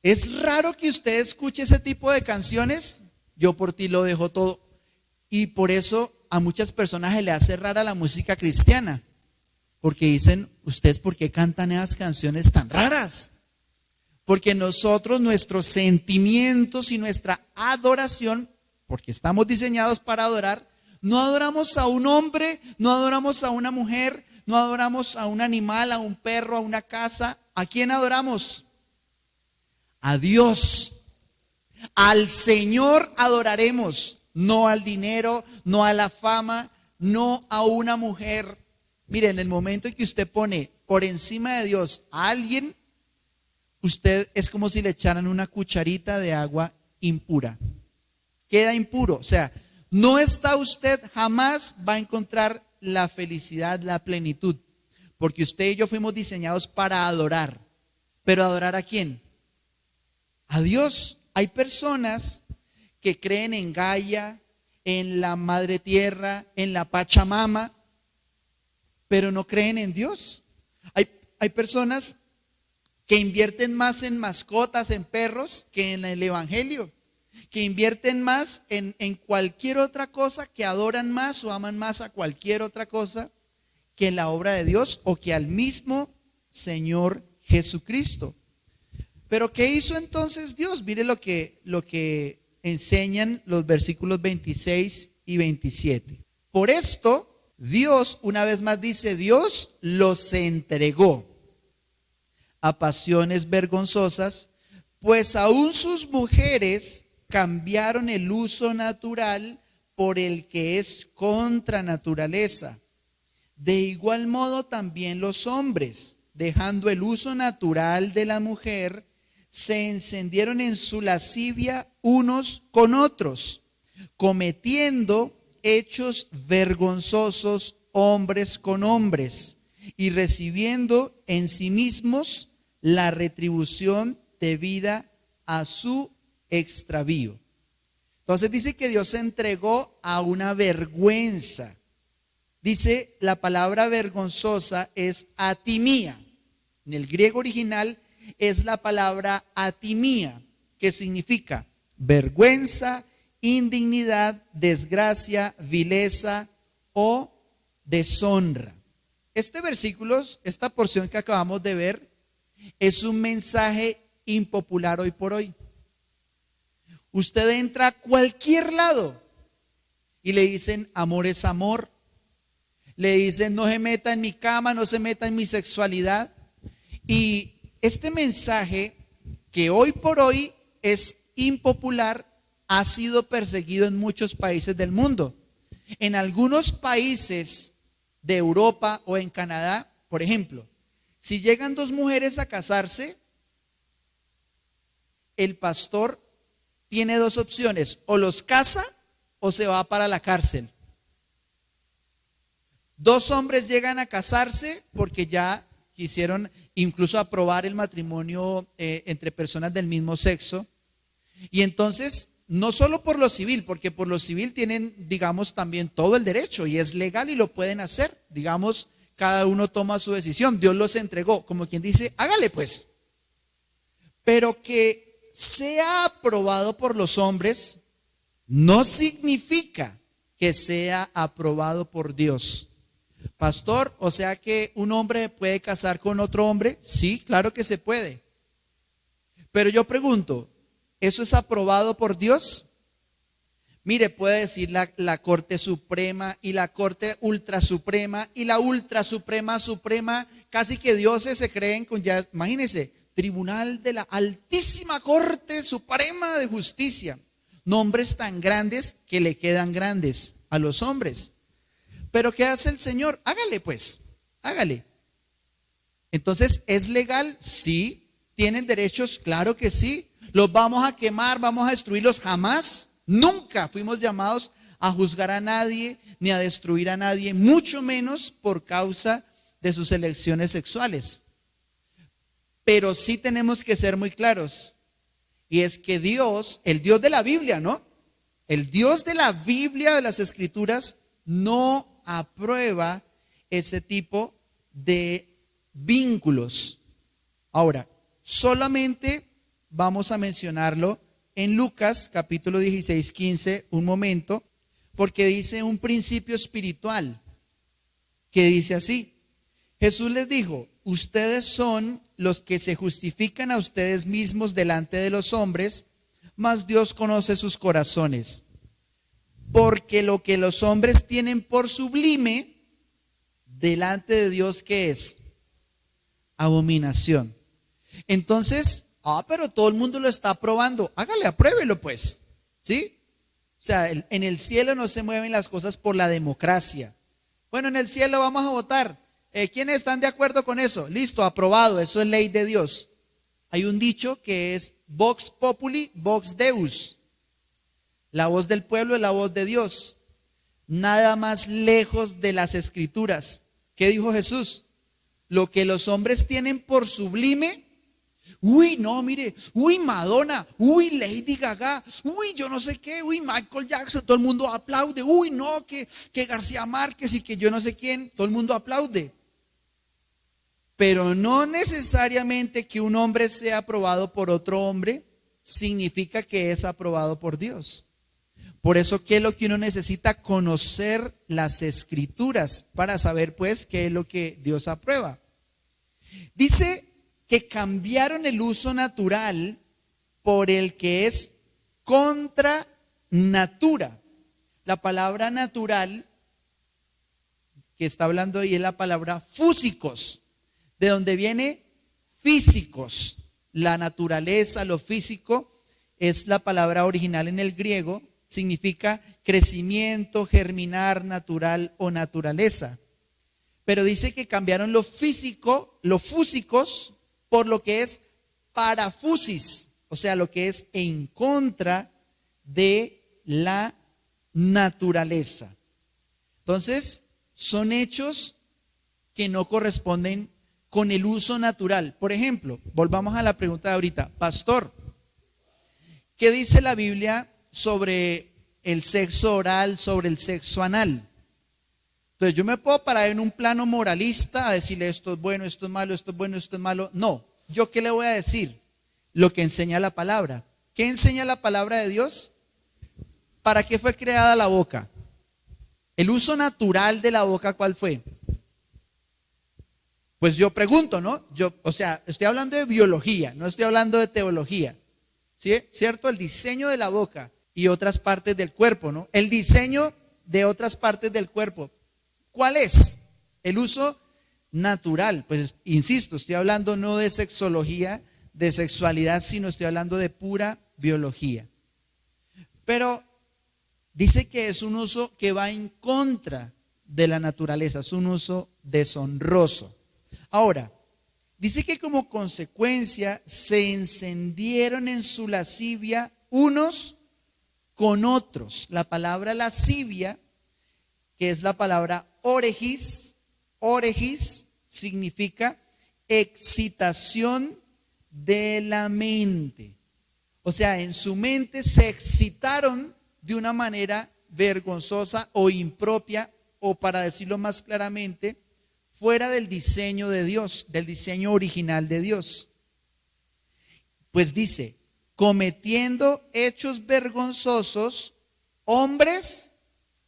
es raro que usted escuche ese tipo de canciones. Yo por ti lo dejo todo. Y por eso a muchas personas se le hace rara la música cristiana, porque dicen, ¿ustedes por qué cantan esas canciones tan raras? Porque nosotros, nuestros sentimientos y nuestra adoración, porque estamos diseñados para adorar, no adoramos a un hombre, no adoramos a una mujer, no adoramos a un animal, a un perro, a una casa. ¿A quién adoramos? A Dios. Al Señor adoraremos, no al dinero, no a la fama, no a una mujer. Mire, en el momento en que usted pone por encima de Dios a alguien, usted es como si le echaran una cucharita de agua impura. Queda impuro, o sea, no está usted, jamás va a encontrar la felicidad, la plenitud, porque usted y yo fuimos diseñados para adorar. ¿Pero adorar a quién? A Dios. Hay personas que creen en Gaia, en la Madre Tierra, en la Pachamama, pero no creen en Dios. Hay personas que invierten más en mascotas, en perros, que en el Evangelio, que invierten más en cualquier otra cosa, que adoran más o aman más a cualquier otra cosa que en la obra de Dios o que al mismo Señor Jesucristo. Pero ¿qué hizo entonces Dios? Mire lo que enseñan los versículos 26 y 27. Por esto, Dios, una vez más dice, Dios los entregó a pasiones vergonzosas, pues aún sus mujeres cambiaron el uso natural por el que es contra naturaleza. De igual modo también los hombres, dejando el uso natural de la mujer, se encendieron en su lascivia unos con otros, cometiendo hechos vergonzosos hombres con hombres y recibiendo en sí mismos la retribución debida a su extravío. Entonces dice que Dios se entregó a una vergüenza. Dice, la palabra vergonzosa es atimía. En el griego original es la palabra atimía, que significa vergüenza, indignidad, desgracia, vileza o deshonra. Este versículo, esta porción que acabamos de ver, es un mensaje impopular hoy por hoy. Usted entra a cualquier lado y le dicen amor es amor. Le dicen no se meta en mi cama, no se meta en mi sexualidad. Y este mensaje que hoy por hoy es impopular ha sido perseguido en muchos países del mundo. En algunos países de Europa o en Canadá, por ejemplo, si llegan dos mujeres a casarse, el pastor tiene dos opciones: o los casa o se va para la cárcel. Dos hombres llegan a casarse porque ya quisieron incluso aprobar el matrimonio entre personas del mismo sexo. Y entonces, no solo por lo civil, porque por lo civil tienen, digamos, también todo el derecho y es legal y lo pueden hacer. Digamos, cada uno toma su decisión. Dios los entregó, como quien dice, hágale pues. Pero que sea aprobado por los hombres no significa que sea aprobado por Dios. Pastor, o sea que un hombre puede casar con otro hombre. Sí, claro que se puede. Pero yo pregunto, ¿eso es aprobado por Dios? Mire, puede decir la Corte Suprema y la Corte Ultra Suprema y la Ultra Suprema Suprema, casi que dioses se creen con ya, imagínense, Tribunal de la Altísima Corte Suprema de Justicia. Nombres tan grandes que le quedan grandes a los hombres. Pero ¿qué hace el Señor? Hágale pues, hágale. Entonces, ¿es legal? Sí. ¿Tienen derechos? Claro que sí. ¿Los vamos a quemar? ¿Vamos a destruirlos? Jamás. Nunca fuimos llamados a juzgar a nadie ni a destruir a nadie, mucho menos por causa de sus elecciones sexuales. Pero sí tenemos que ser muy claros. Y es que Dios, el Dios de la Biblia, ¿no? El Dios de la Biblia, de las Escrituras, no aprueba ese tipo de vínculos. Ahora, solamente vamos a mencionarlo en Lucas capítulo 16, 15, un momento, porque dice un principio espiritual que dice así: Jesús les dijo, ustedes son los que se justifican a ustedes mismos delante de los hombres, mas Dios conoce sus corazones. Porque lo que los hombres tienen por sublime, delante de Dios, ¿qué es? Abominación. Entonces, pero todo el mundo lo está aprobando. Hágale, apruébelo pues. ¿Sí? O sea, en el cielo no se mueven las cosas por la democracia. Bueno, en el cielo vamos a votar. ¿Quiénes están de acuerdo con eso? Listo, aprobado. Eso es ley de Dios. Hay un dicho que es Vox Populi, Vox Deus. La voz del pueblo es la voz de Dios. Nada más lejos de las Escrituras. ¿Qué dijo Jesús? Lo que los hombres tienen por sublime. Uy, no, mire. Uy, Madonna. Uy, Lady Gaga. Uy, yo no sé qué. Uy, Michael Jackson. Todo el mundo aplaude. Uy, no, que García Márquez y que yo no sé quién. Todo el mundo aplaude. Pero no necesariamente que un hombre sea aprobado por otro hombre significa que es aprobado por Dios. Por eso, ¿qué es lo que uno necesita? Conocer las Escrituras para saber pues qué es lo que Dios aprueba. Dice que cambiaron el uso natural por el que es contra natura. La palabra natural que está hablando ahí es la palabra fúsicos, de donde viene físicos. La naturaleza, lo físico, es la palabra original en el griego, significa crecimiento, germinar, natural o naturaleza. Pero dice que cambiaron lo físico, lo fúsicos, por lo que es parafusis, o sea, lo que es en contra de la naturaleza. Entonces, son hechos que no corresponden con el uso natural. Por ejemplo, volvamos a la pregunta de ahorita. Pastor, ¿qué dice la Biblia sobre el sexo oral, sobre el sexo anal? Entonces, yo me puedo parar en un plano moralista a decirle esto es bueno, esto es malo, esto es bueno, esto es malo. No, ¿yo qué le voy a decir? Lo que enseña la palabra. ¿Qué enseña la palabra de Dios? ¿Para qué fue creada la boca? El uso natural de la boca, ¿cuál fue? Pues yo pregunto, ¿no? Estoy hablando de biología, no estoy hablando de teología. ¿Sí? ¿Cierto? El diseño de la boca y otras partes del cuerpo, ¿no? El diseño de otras partes del cuerpo. ¿Cuál es? El uso natural. Pues insisto, estoy hablando no de sexología, de sexualidad, sino estoy hablando de pura biología. Pero dice que es un uso que va en contra de la naturaleza, es un uso deshonroso. Ahora, dice que como consecuencia se encendieron en su lascivia unos con otros. La palabra lascivia, que es la palabra oregis significa excitación de la mente. O sea, en su mente se excitaron de una manera vergonzosa o impropia, o para decirlo más claramente, fuera del diseño de Dios, del diseño original de Dios. Pues dice, cometiendo hechos vergonzosos, hombres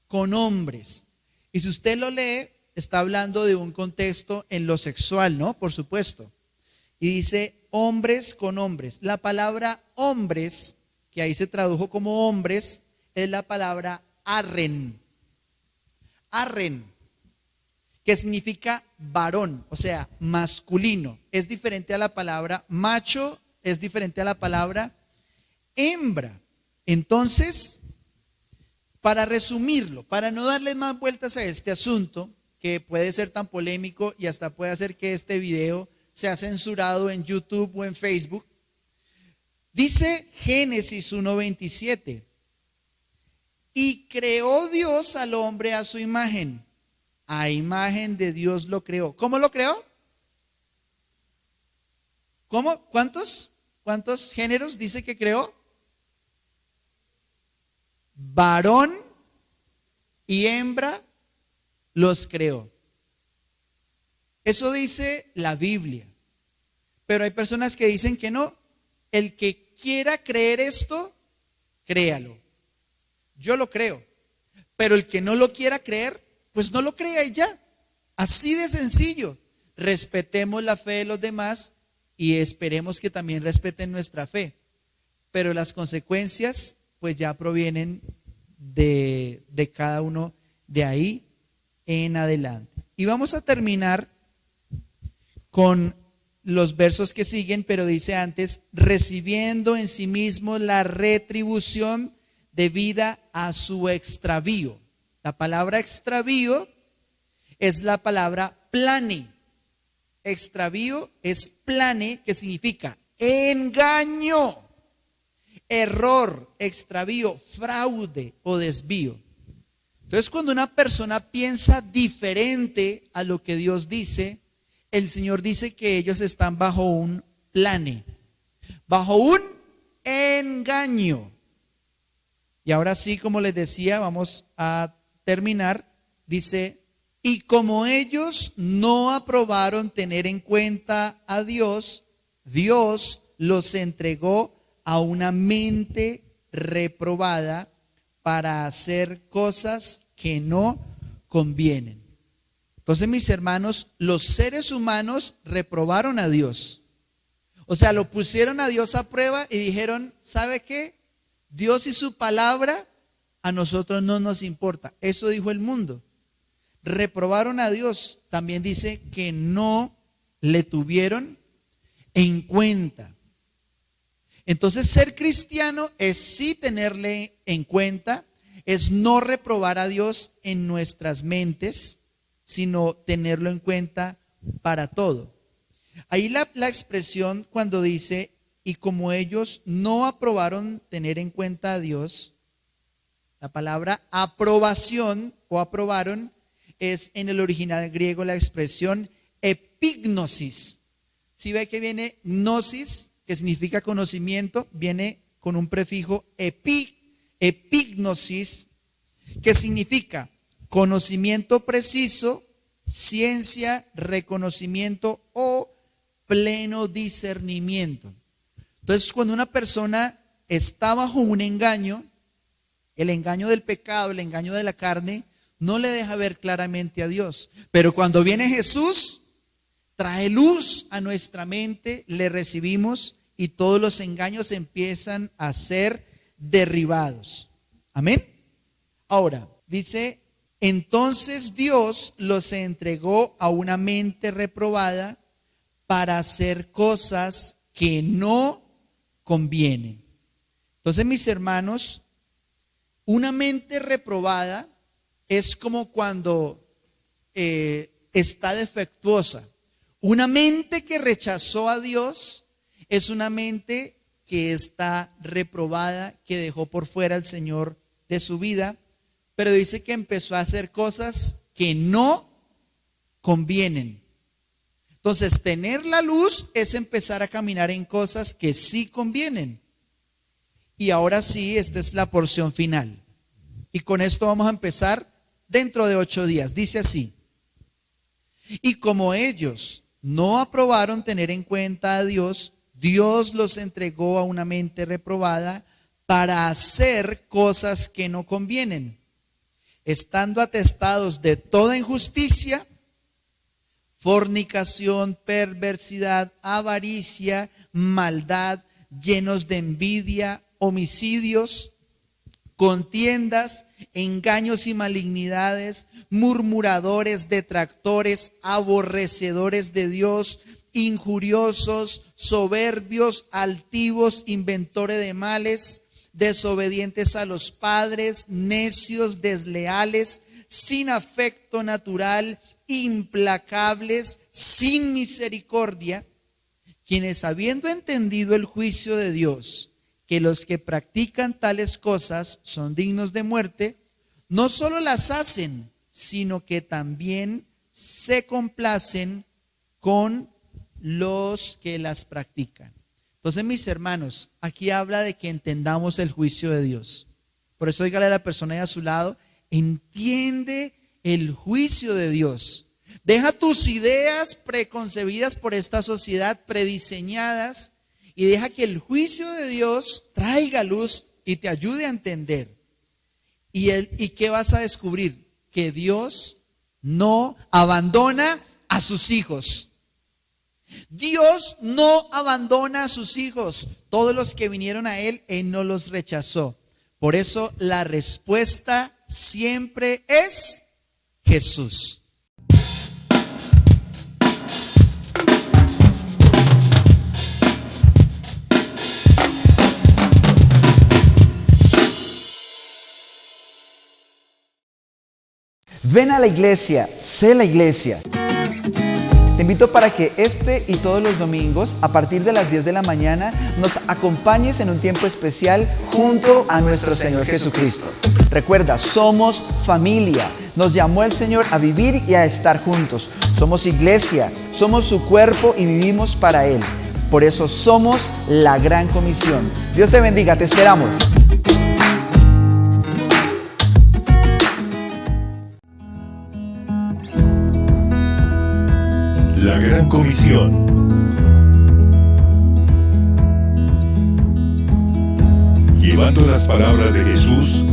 con hombres. Y si usted lo lee, está hablando de un contexto en lo sexual, ¿no? Por supuesto. Y dice, hombres con hombres. La palabra hombres, que ahí se tradujo como hombres, es la palabra arren. Arren, que significa varón, o sea, masculino. Es diferente a la palabra macho, es diferente a la palabra hembra. Entonces, para resumirlo, para no darle más vueltas a este asunto, que puede ser tan polémico y hasta puede hacer que este video sea censurado en YouTube o en Facebook, dice Génesis 1:27, y creó Dios al hombre a su imagen. A imagen de Dios lo creó. ¿Cómo lo creó? ¿Cómo? ¿Cuántos géneros dice que creó? Varón y hembra los creó. Eso dice la Biblia. Pero hay personas que dicen que no. El que quiera creer esto, créalo. Yo lo creo. Pero el que no lo quiera creer, pues no lo crea y ya. Así de sencillo. Respetemos la fe de los demás y esperemos que también respeten nuestra fe. Pero las consecuencias pues ya provienen de cada uno de ahí en adelante. Y vamos a terminar con los versos que siguen, pero dice antes, recibiendo en sí mismo la retribución debida a su extravío. La palabra extravío es la palabra plane. Extravío es plane, que significa engaño, error, extravío, fraude o desvío. Entonces, cuando una persona piensa diferente a lo que Dios dice, el Señor dice que ellos están bajo un plane, bajo un engaño. Y ahora sí, como les decía, vamos a terminar. Dice, y como ellos no aprobaron tener en cuenta a Dios, Dios los entregó a una mente reprobada para hacer cosas que no convienen. Entonces, mis hermanos, los seres humanos reprobaron a Dios. O sea, lo pusieron a Dios a prueba y dijeron, ¿sabe qué? Dios y su palabra a nosotros no nos importa. Eso dijo el mundo. Reprobaron a Dios. También dice que no le tuvieron en cuenta. Entonces, ser cristiano es sí tenerle en cuenta, es no reprobar a Dios en nuestras mentes, sino tenerlo en cuenta para todo. Ahí la expresión cuando dice, y como ellos no aprobaron tener en cuenta a Dios, la palabra aprobación o aprobaron es en el original griego la expresión epignosis. Si ve que viene gnosis, que significa conocimiento, viene con un prefijo epignosis, que significa conocimiento preciso, ciencia, reconocimiento o pleno discernimiento. Entonces, cuando una persona está bajo un engaño, el engaño del pecado, el engaño de la carne, no le deja ver claramente a Dios. Pero cuando viene Jesús, trae luz a nuestra mente, le recibimos y todos los engaños empiezan a ser derribados. Amén. Ahora, dice, entonces Dios los entregó a una mente reprobada para hacer cosas que no convienen. Entonces, mis hermanos, una mente reprobada es como cuando está defectuosa. Una mente que rechazó a Dios es una mente que está reprobada, que dejó por fuera al Señor de su vida, pero dice que empezó a hacer cosas que no convienen. Entonces, tener la luz es empezar a caminar en cosas que sí convienen. Y ahora sí, esta es la porción final. Y con esto vamos a empezar dentro de 8 días. Dice así: y como ellos no aprobaron tener en cuenta a Dios, Dios los entregó a una mente reprobada para hacer cosas que no convienen, estando atestados de toda injusticia, fornicación, perversidad, avaricia, maldad, llenos de envidia, homicidios, contiendas, engaños y malignidades, murmuradores, detractores, aborrecedores de Dios, injuriosos, soberbios, altivos, inventores de males, desobedientes a los padres, necios, desleales, sin afecto natural, implacables, sin misericordia, quienes habiendo entendido el juicio de Dios, que los que practican tales cosas son dignos de muerte, no solo las hacen, sino que también se complacen con los que las practican. Entonces, mis hermanos, aquí habla de que entendamos el juicio de Dios. Por eso dígale a la persona ahí a su lado, entiende el juicio de Dios. Deja tus ideas preconcebidas por esta sociedad, prediseñadas, y deja que el juicio de Dios traiga luz y te ayude a entender. ¿Y qué vas a descubrir? Que Dios no abandona a sus hijos. Dios no abandona a sus hijos. Todos los que vinieron a Él, Él no los rechazó. Por eso la respuesta siempre es Jesús. Ven a la iglesia, sé la iglesia. Te invito para que este y todos los domingos, a partir de las 10 de la mañana, nos acompañes en un tiempo especial junto a nuestro Señor Jesucristo. Recuerda, somos familia. Nos llamó el Señor a vivir y a estar juntos. Somos iglesia, somos su cuerpo y vivimos para Él. Por eso somos la Gran Comisión. Dios te bendiga, te esperamos. La Gran Comisión. Llevando las palabras de Jesús